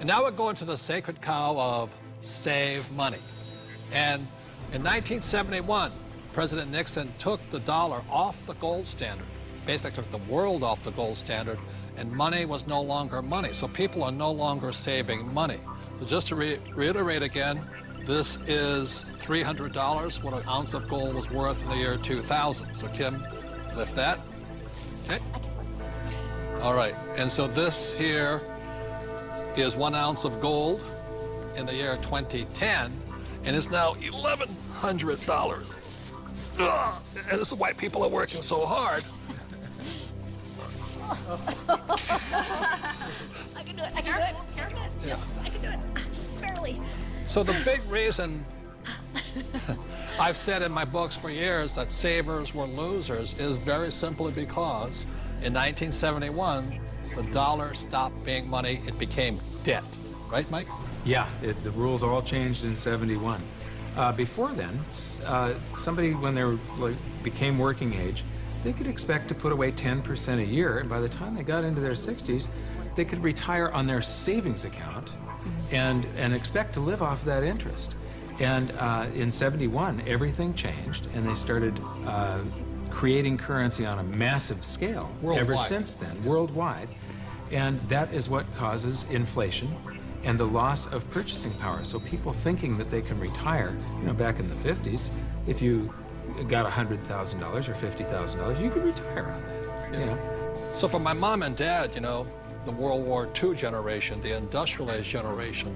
And now we're going to the sacred cow of save money. And in 1971, President Nixon took the dollar off the gold standard, basically took the world off the gold standard, and money was no longer money. So people are no longer saving money. So just to reiterate again, this is $300, what an ounce of gold was worth in the year 2000. So Kim, lift that. Okay. All right, and so this here is 1 ounce of gold in the year 2010, and it's now $1,100. And this is why people are working so hard. I can do it. I can do it. Yes, I can do it. Barely. So the big reason I've said in my books for years that savers were losers is very simply because in 1971, the dollar stopped being money. It became debt. Right, Mike? Yeah, the rules all changed in '71. Before then, somebody, when they became working age, they could expect to put away 10% a year, and by the time they got into their 60s, they could retire on their savings account and expect to live off that interest. And in '71, everything changed, and they started creating currency on a massive scale. Worldwide. Ever since then, worldwide. And that is what causes inflation and the loss of purchasing power. So people thinking that they can retire, you know, back in the 50s, if you got $100,000 or $50,000, you could retire on that, you know. So for my mom and dad, you know, the World War II generation, the industrial age generation,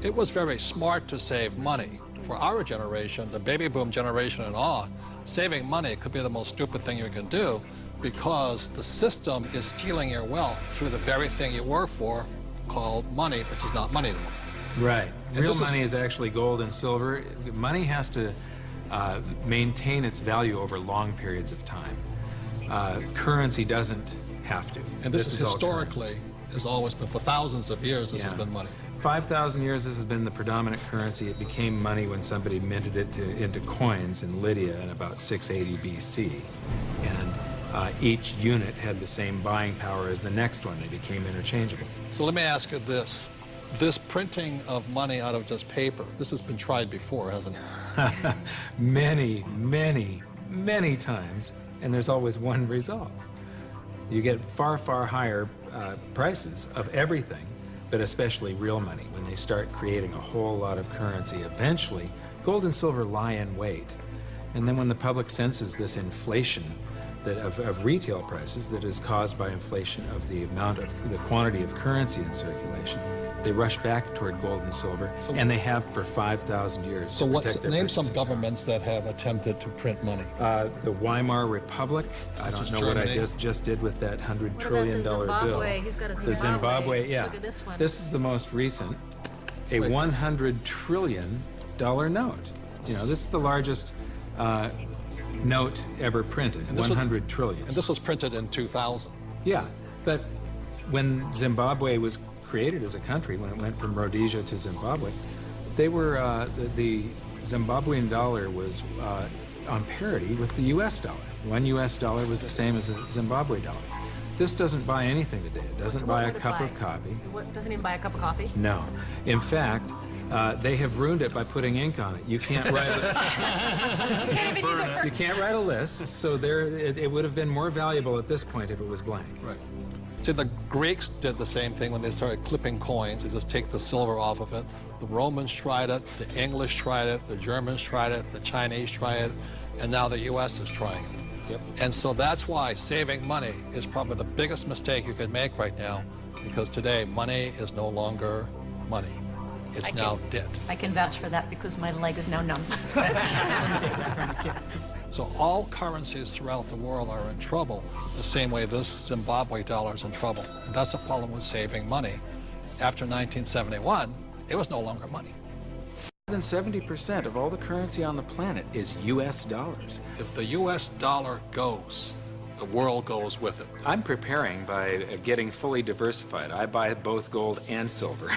it was very smart to save money. For our generation, the baby boom generation and on, saving money could be the most stupid thing you can do because the system is stealing your wealth through the very thing you work for, called money, which is not money anymore. Right. Real money is actually gold and silver. Money has to maintain its value over long periods of time. Currency doesn't have to. And this is historically, has always been, for thousands of years, this has been money. 5,000 years, this has been the predominant currency. It became money when somebody minted it into coins in Lydia in about 680 BC. And each unit had the same buying power as the next one. They became interchangeable. So let me ask you this. This printing of money out of just paper, this has been tried before, hasn't it? Many, many, many times, and there's always one result. You get far, far higher prices of everything, but especially real money. When they start creating a whole lot of currency, eventually, gold and silver lie in wait. And then when the public senses this inflation of retail prices that is caused by inflation of the quantity of currency in circulation, they rush back toward gold and silver, and they have for 5,000 years. So name some governments that have attempted to print money. The Weimar Republic. I don't know what I just did with that $100 trillion bill. He's got a Zimbabwe. The Zimbabwe, yeah. Look at this one. This is the most recent, a $100 trillion note. You know, this is the largest note ever printed, 100 trillion. And this was printed in 2000. Yeah, but when Zimbabwe was created as a country, when it went from Rhodesia to Zimbabwe, they were, the Zimbabwean dollar was on parity with the US dollar. $1 US was the same as a Zimbabwe dollar. This doesn't buy anything today. It doesn't buy a cup of coffee. What, doesn't even buy a cup of coffee? No. In fact, they have ruined it by putting ink on it. You can't write you can't write a list, so it would have been more valuable at this point if it was blank. Right. See, the Greeks did the same thing when they started clipping coins. They just take the silver off of it. The Romans tried it, the English tried it, the Germans tried it, the Chinese tried it, and now the US is trying it. Yep. And so that's why saving money is probably the biggest mistake you could make right now, because today money is no longer money. It's now debt. I can vouch for that because my leg is now numb. So all currencies throughout the world are in trouble, the same way this Zimbabwe dollar is in trouble. And that's the problem with saving money. After 1971, it was no longer money. More than 70% of all the currency on the planet is US dollars. If the US dollar goes, the world goes with it. I'm preparing by getting fully diversified. I buy both gold and silver.